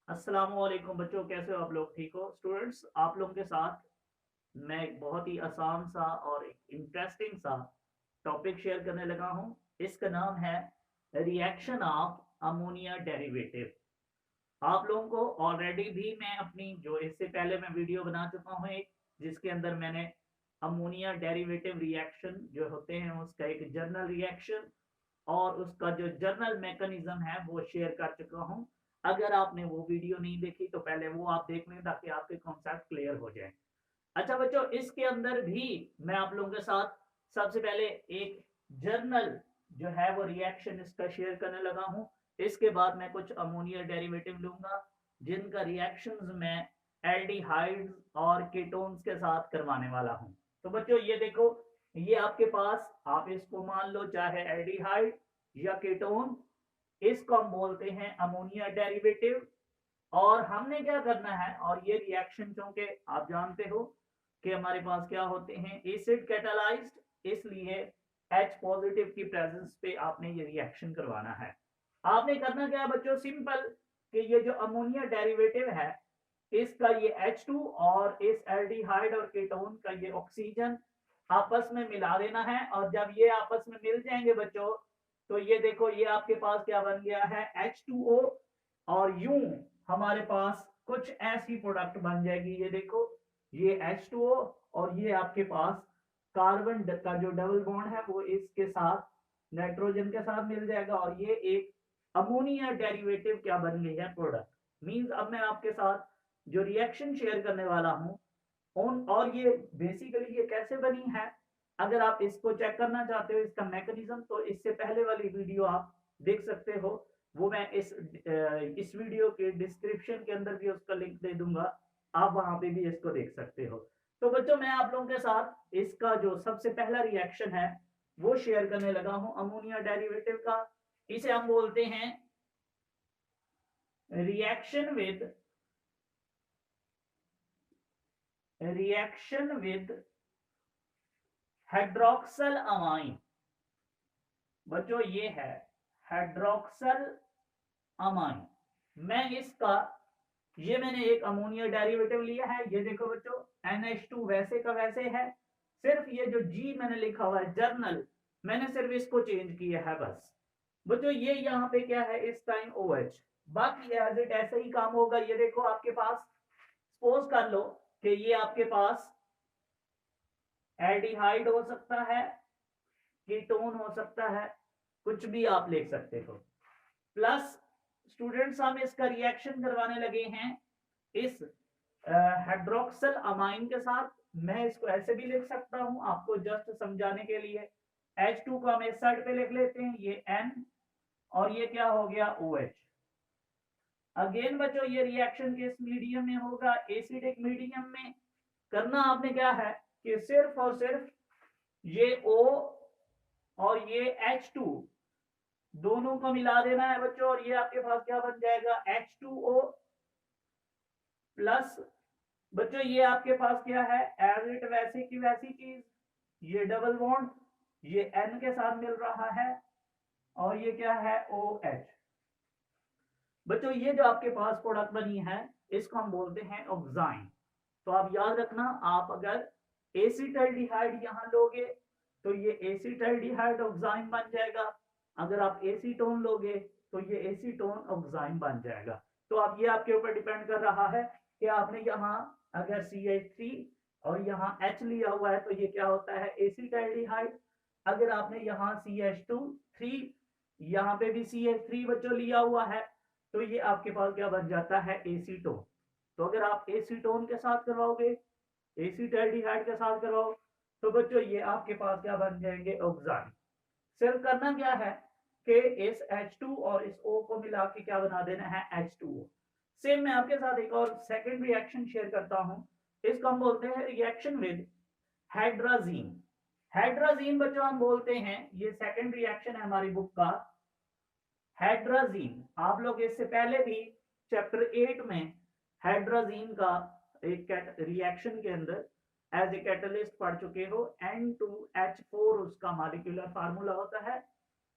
अस्सलामुअलैकुम बच्चों, कैसे हो आप लोग? ठीक हो स्टूडेंट्स? आप लोगों के साथ मैं एक बहुत ही आसान सा और एक इंटरेस्टिंग सा टॉपिक शेयर करने लगा हूं। इसका नाम है रिएक्शन ऑफ अमोनिया डेरिवेटिव। आप लोगों को ऑलरेडी भी मैं अपनी जो इससे पहले मैं वीडियो बना चुका हूं एक, जिसके अंदर मैंने अमोनिया डेरिवेटिव रिएक्शन जो होते हैं उसका एक जर्नल रिएक्शन और उसका जो जर्नल मैकेनिज्म है वो शेयर कर चुका हूं। अगर आपने वो वीडियो नहीं देखी तो पहले वो आप देख लें ताकि आपके कॉन्सेप्ट क्लियर हो जाए। अच्छा बच्चों, इसके अंदर भी मैं आप लोगों के साथ सबसे पहले एक जर्नल जो है वो रिएक्शन इसका शेयर करने लगा हूं। इसके बाद मैं कुछ अमोनिया डेरिवेटिव लूंगा जिनका रिएक्शंस मैं एल्डिहाइड्स और कीटोन्स के साथ करवाने वाला हूं। तो बच्चों ये देखो, ये आपके पास, आप इसको मान लो चाहे एल्डिहाइड या कीटोन, इसको हम बोलते हैं अमोनिया डेरिवेटिव। और हमने क्या करना है, और ये रिएक्शन चूंकि आप जानते हो कि हमारे पास क्या होते हैं, एसिड कैटालाइज्ड, इसलिए H पॉजिटिव की प्रेजेंस पे आपने ये रिएक्शन करवाना है। आपने करना क्या है बच्चों, सिंपल, कि ये जो अमोनिया डेरिवेटिव है इसका ये H2 और इस एल्डिहाइड और कीटोन का ये ऑक्सीजन आपस में मिला देना है। और जब ये आपस में मिल जाएंगे बच्चों, तो ये देखो ये आपके पास क्या बन गया है, H2O। और यूं हमारे पास कुछ ऐसी प्रोडक्ट बन जाएगी, ये देखो, ये H2O और ये आपके पास कार्बन का जो डबल बॉन्ड है वो इसके साथ नाइट्रोजन के साथ मिल जाएगा और ये एक अमोनिया डेरिवेटिव क्या बन गई है, प्रोडक्ट। मींस अब मैं आपके साथ जो रिएक्शन शेयर करने वाला हूं उन, और ये बेसिकली ये कैसे बनी है, अगर आप इसको चेक करना चाहते हो इसका मैकेनिज्म, तो इससे पहले वाली वीडियो आप देख सकते हो। वो मैं इस वीडियो के डिस्क्रिप्शन के अंदर भी उसका लिंक दे दूंगा, आप वहां पे भी इसको देख सकते हो। तो बच्चों मैं आप लोगों के साथ इसका जो सबसे पहला रिएक्शन है वो शेयर करने लगा हूं अमोनिया डेरिवेटिव का। इसे हम बोलते हैं रिएक्शन विद हाइड्रोक्सल अमाइन। बच्चों ये है हाइड्रोक्सल अमाइन। मैं इसका, ये मैंने एक अमोनिया डेरिवेटिव लिया है, ये देखो बच्चों NH2 वैसे का वैसे है, सिर्फ ये जो G मैंने लिखा हुआ है जर्नल, मैंने सिर्फ इसको चेंज किया है बस। बच्चों ये यहाँ पे क्या है इस टाइम OH, बाकी एज इट ऐसे ही काम होगा। ये देखो आपके पास, सपोज कर लो कि ये आपके पास एल्डिहाइड हो सकता है, कीटोन हो सकता है, कुछ भी आप लिख सकते हो। प्लस स्टूडेंट्स हम इसका रिएक्शन करवाने लगे हैं इस हाइड्रोक्सल अमाइन के साथ। मैं इसको ऐसे भी लिख सकता हूं आपको जस्ट समझाने के लिए। H2 को हम इस साइड पे लिख लेते हैं, ये N, और ये क्या हो गया OH। अगेन बच्चों ये रिएक्शन किस मीडियम में होगा, एसिडिक मीडियम में। करना आपने क्या है कि सिर्फ और सिर्फ ये O और ये H2 दोनों को मिला देना है बच्चों, और ये आपके पास क्या बन जाएगा, H2O प्लस, बच्चों ये आपके पास क्या है, एज इट वैसे की वैसी चीज, ये डबल बॉन्ड ये N के साथ मिल रहा है और ये क्या है OH। बच्चों ये जो आपके पास प्रोडक्ट बनी है इसको हम बोलते हैं ऑक्साइन। तो आप याद रखना, आप अगर एसिटल्डिहाइड यहां लोगे तो ये एसिटल्डिहाइड ऑक्साइन बन जाएगा, अगर आप एसीटोन लोगे तो ये एसीटोन ऑक्साइन बन जाएगा। तो अब ये आपके ऊपर डिपेंड कर रहा है कि आपने यहाँ अगर CH3 और यहाँ H लिया हुआ है तो ये क्या होता है, एसिटल्डिहाइड। अगर आपने यहाँ CH2 3, यहाँ पे भी CH3 बच्चों लिया हुआ है, तो ये आपके पास क्या बन जाता है, एसीटोन। तो अगर आप एसीटोन के साथ करवाओगे, एसिटल्डिहाइड के साथ करवाओ, तो बच्चों ये आपके पास क्या बन जाएंगे, ऑक्साइन। सिर्फ करना क्या है कि इस H2 और इस O को मिला के क्या बना देना है, H2O। सेम मैं आपके साथ एक और सेकंड रिएक्शन शेयर करता हूं, इसको हम बोलते हैं रिएक्शन विद हाइड्राजीन। हाइड्राजीन बच्चों हम बोलते हैं, ये सेकंड रिएक्शन है हमारी बुक का, हाइड्राजीन। आप लोग इससे पहले भी चैप्टर 8 में हाइड्राजीन का एक रिएक्शन के अंदर एज ए कैटलिस्ट पढ़ चुके हो। N2H4 उसका मॉलिक्यूलर फार्मूला होता है।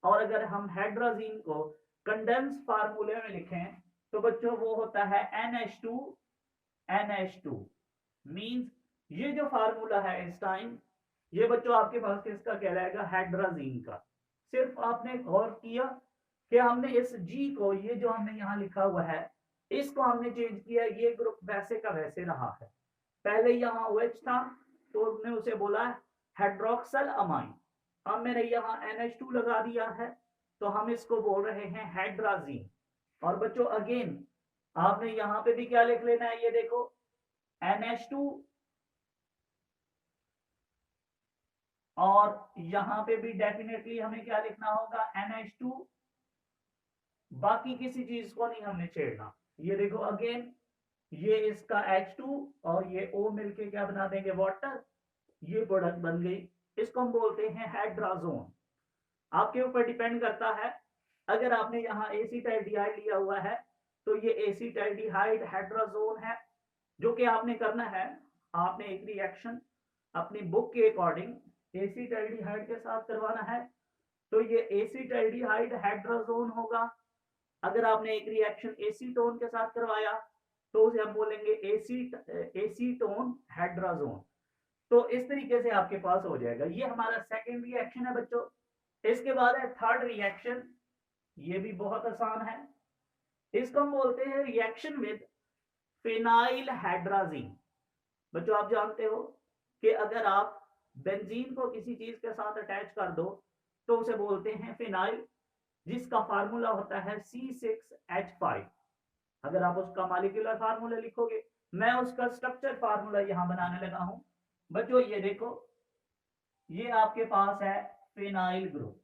और अगर हम हाइड्राजीन को कंडेंस फार्मूले में लिखें तो बच्चों वो होता है NH2 मींस ये जो फार्मूला है इस टाइम, ये बच्चों आपके पास किसका कहलाएगा, हाइड्राजीन का। सिर्फ आपने गौर किया कि हमने इस जी को, ये जो हमने यहाँ लिखा हुआ है, इसको हमने चेंज किया, ये ग्रुप वैसे का वैसे रहा है। पहले यहाँ OH था तो हमने उसे बोला हाइड्रोक्सल अमाइन, अब मैंने यहाँ NH2 लगा दिया है तो हम इसको बोल रहे हैं हाइड्राजीन। और बच्चों अगेन आपने यहाँ पे भी क्या लिख लेना है, ये देखो NH2 और यहाँ पे भी डेफिनेटली हमें क्या लिखना होगा, NH2। बाकी किसी चीज को नहीं हमने छेड़ना। ये देखो अगेन, ये इसका H2 और ये O मिलके क्या बना देंगे, वाटर। ये प्रोडक्ट बन गई, इसको हम बोलते हैं हाइड्राजोन। आपके ऊपर डिपेंड करता है, अगर आपने यहाँ एसिटाल्डिहाइड लिया हुआ है तो ये एसिटाल्डिहाइड हाइड्राजोन है। जो कि आपने करना है, आपने एक रिएक्शन अपनी बुक के अकॉर्डिंग एसिटाल्डिहाइड के साथ करवाना है तो ये एसिटाल्डिहाइड हाइड्राजोन होगा। अगर आपने एक रिएक्शन एसीटोन के साथ करवाया तो उसे हम बोलेंगे एसीटोन हाइड्राजोन। तो इस तरीके से आपके पास हो जाएगा। ये हमारा सेकेंड रिएक्शन है बच्चों। इसके बाद है थर्ड रिएक्शन, ये भी बहुत आसान है। इसको हम बोलते हैं रिएक्शन विद फिनाइल हाइड्राजीन। बच्चों आप जानते हो कि अगर आप बेंजीन को किसी चीज के साथ अटैच कर दो तो उसे बोलते हैं फिनाइल, जिसका फार्मूला होता है C6H5। अगर आप उसका मॉलिक्यूलर फार्मूला लिखोगे, मैं उसका स्ट्रक्चर फार्मूला यहां बनाने लगा हूं बच्चों। ये देखो, ये आपके पास है फिनाइल ग्रुप,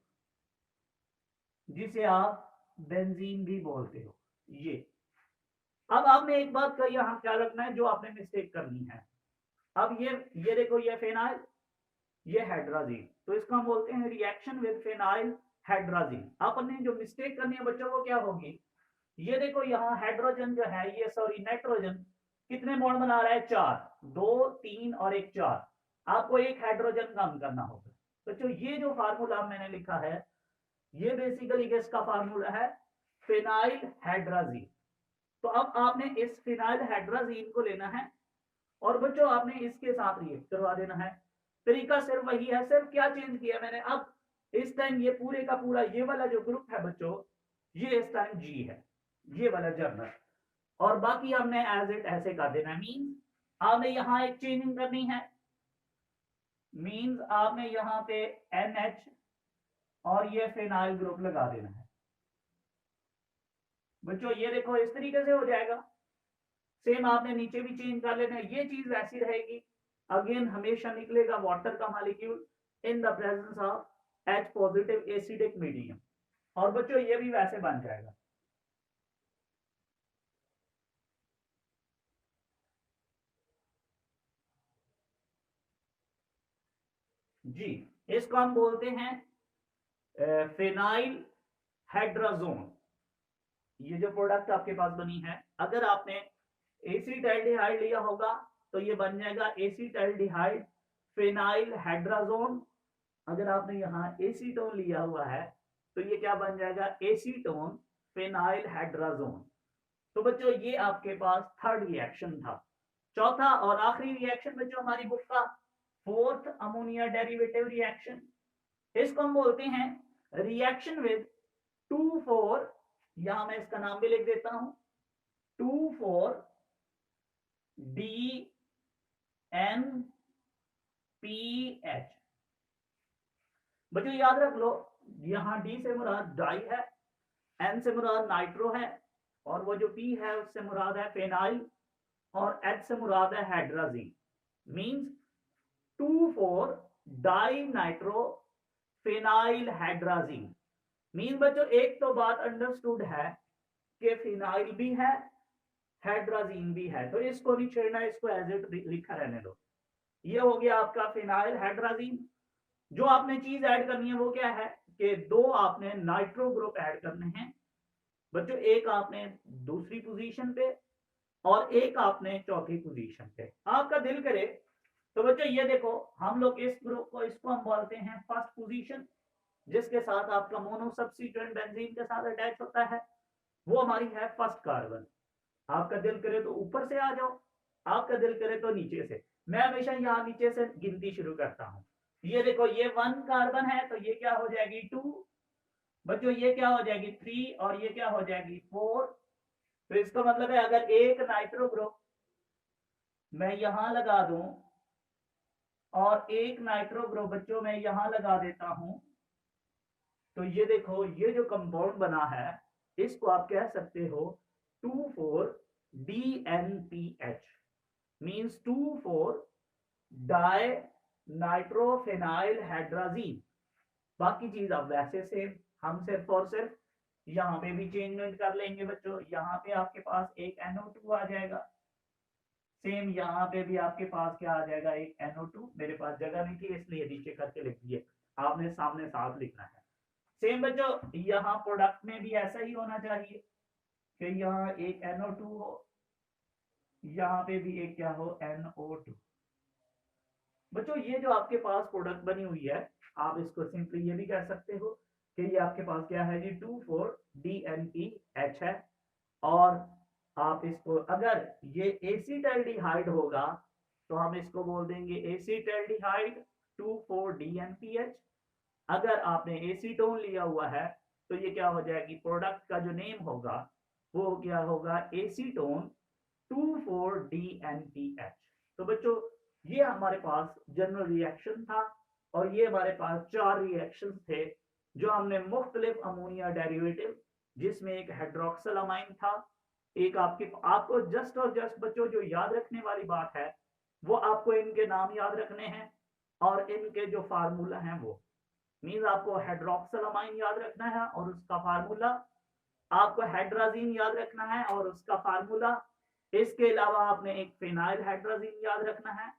जिसे आप बेंजीन भी बोलते हो। ये अब आपने एक बात का यहां ख्याल रखना है जो आपने मिस्टेक करनी है। अब ये देखो, ये फिनाइल, ये हाइड्राजीन, तो इसको हम बोलते हैं रिएक्शन विद फिनाइल हाइड्राजीन। आपने जो मिस्टेक करनी है बच्चों वो क्या होगी, ये देखो यहाँ हाइड्रोजन जो है, ये सॉरी नाइट्रोजन कितने बॉन्ड बना रहा है, 4, 2, 3 और एक 4। आपको एक हाइड्रोजन कम करना होगा बच्चों। ये जो फार्मूला मैंने लिखा है, ये बेसिकली किसका फार्मूला है, फिनाइल हाइड्राजीन। तो अब आपने इस फिनाइल हाइड्राजीन को लेना है और बच्चों आपने इसके साथ रिएक्ट करवा देना है। तरीका सिर्फ वही है, सिर्फ क्या चेंज किया मैंने, अब इस टाइम ये पूरे का पूरा ये वाला जो ग्रुप है बच्चों, ये इस टाइम जी है, ये वाला जर्नल, और बाकी हमने एज इट ऐसे कर देना। मीन्स आपने यहाँ एक चेंजिंग करनी है, मीन्स आपने यहाँ पे NH और ये फिनाइल ग्रुप लगा देना है बच्चों। ये देखो इस तरीके से हो जाएगा। सेम आपने नीचे भी चेंज कर लेना है, ये चीज ऐसी रहेगी। अगेन हमेशा निकलेगा वाटर का molecule in the presence of H positive acidic medium, और बच्चों ये भी वैसे बन जाएगा। जी, इसको हम बोलते हैं फिनाइल हाइड्राजोन। ये जो प्रोडक्ट आपके पास बनी है, अगर आपने एसिटाल्डिहाइड लिया होगा तो ये बन जाएगा एसिटाल्डिहाइड फिनाइल हाइड्राजोन। अगर आपने यहाँ एसीटोन लिया हुआ है तो ये क्या बन जाएगा, एसीटोन फिनाइल हाइड्राजोन। तो बच्चों ये आपके पास थर्ड रिएक्शन था। चौथा और आखिरी रिएक्शन बच्चों हमारी बुक का फोर्थ अमोनिया डेरिवेटिव रिएक्शन। इसको हम बोलते हैं रिएक्शन विद 2,4, यहां मैं इसका नाम भी लिख देता हूं, 2,4-DNPH। बच्चों याद रख लो, यहां D से मुराद डाई है, N से मुराद नाइट्रो है, और वो जो P है उससे मुराद है फेनाइल, और H से मुराद है hydrazine. Means 2,4 di nitro phenyl hydrazine. Mean बच्चों एक तो बात अंडरस्टूड है कि फिनाइल भी है, हाइड्राजीन भी है, तो इसको नहीं छेड़ना, इसको एज इट लिखा रहने दो। ये हो गया आपका फिनाइल हाइड्राजीन। जो आपने चीज ऐड करनी है वो क्या है कि 2 आपने नाइट्रो ग्रुप ऐड करने हैं बच्चों, एक आपने दूसरी पोजीशन पे और एक आपने चौथी पोजीशन पे। आपका दिल करे तो बच्चों ये देखो, हम लोग इस ग्रुप को, इसको हम बोलते हैं फर्स्ट पोजीशन, जिसके साथ आपका मोनो सब्स्टिट्यूएंट बेंजीन के साथ अटैच होता है। वो हमारी है फर्स्ट कार्बन। आपका दिल करे तो ऊपर से आ जाओ, आपका दिल करे तो नीचे से। मैं हमेशा यहाँ नीचे से गिनती शुरू करता हूँ। ये देखो, ये 1 कार्बन है तो ये क्या हो जाएगी 2, बच्चों ये क्या हो जाएगी 3, और ये क्या हो जाएगी 4। तो इसका मतलब है अगर एक नाइट्रो ग्रुप मैं यहां लगा दूं और एक नाइट्रो ग्रुप बच्चों मैं यहां लगा देता हूं, तो ये देखो, ये जो कंपाउंड बना है इसको आप कह सकते हो 2,4-DNPH, मींस 2,4 डाई नाइट्रोफेनाइल हाइड्राजीन। बाकी चीज अब वैसे सेम, हम सिर्फ और सिर्फ यहाँ पे भी चेंजमेंट कर लेंगे बच्चों। यहाँ पे आपके पास एक NO2 आ जाएगा, सेम यहाँ पे भी आपके पास क्या आ जाएगा, एक NO2। मेरे पास जगह नहीं थी इसलिए नीचे करके लिख दिए, आपने सामने साथ लिखना है। सेम बच्चों यहाँ प्रोडक्ट में भी ऐसा ही होना चाहिए कि यहाँ एक NO2 हो, यहाँ पे भी एक क्या हो, NO2। बच्चों ये जो आपके पास प्रोडक्ट बनी हुई है, आप इसको सिंपली ये भी कह सकते हो कि ये आपके पास क्या है जी 2,4-DNPH है। और आप इसको, अगर ये एसिटाल्डिहाइड होगा तो हम इसको बोल देंगे एसिटाल्डिहाइड 2,4-DNPH। अगर आपने एसीटोन लिया हुआ है तो ये क्या हो जाएगी, प्रोडक्ट का जो नेम होगा वो क्या होगा, एसीटोन 2,4-DNPH। तो बच्चों ये हमारे पास जनरल रिएक्शन था, और ये हमारे पास 4 रिएक्शन थे जो हमने मुख्तलिफ अमोनिया डेरिवेटिव, जिसमें एक हाइड्रोक्सिल अमाइन था, एक आपको जस्ट और जस्ट बच्चों जो याद रखने वाली बात है वो आपको इनके नाम याद रखने हैं और इनके जो फार्मूला हैं वो, मींस आपको हाइड्रोक्सिल अमाइन याद रखना है और उसका फार्मूला, आपको हाइड्राजीन याद रखना है और उसका फार्मूला, इसके अलावा आपने एक फिनाइल हाइड्राजीन याद रखना है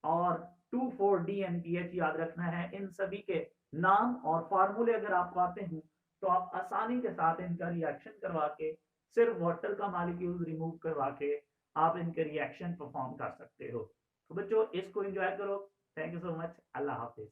और 2,4-DNPH याद रखना है। इन सभी के नाम और फार्मूले अगर आपको आते हैं तो आप आसानी के साथ इनका रिएक्शन करवा के, सिर्फ वाटर का मॉलिक्यूल रिमूव करवा के आप इनके रिएक्शन परफॉर्म कर सकते हो। तो बच्चों इसको एंजॉय करो। Thank you so much. Allah Hafiz.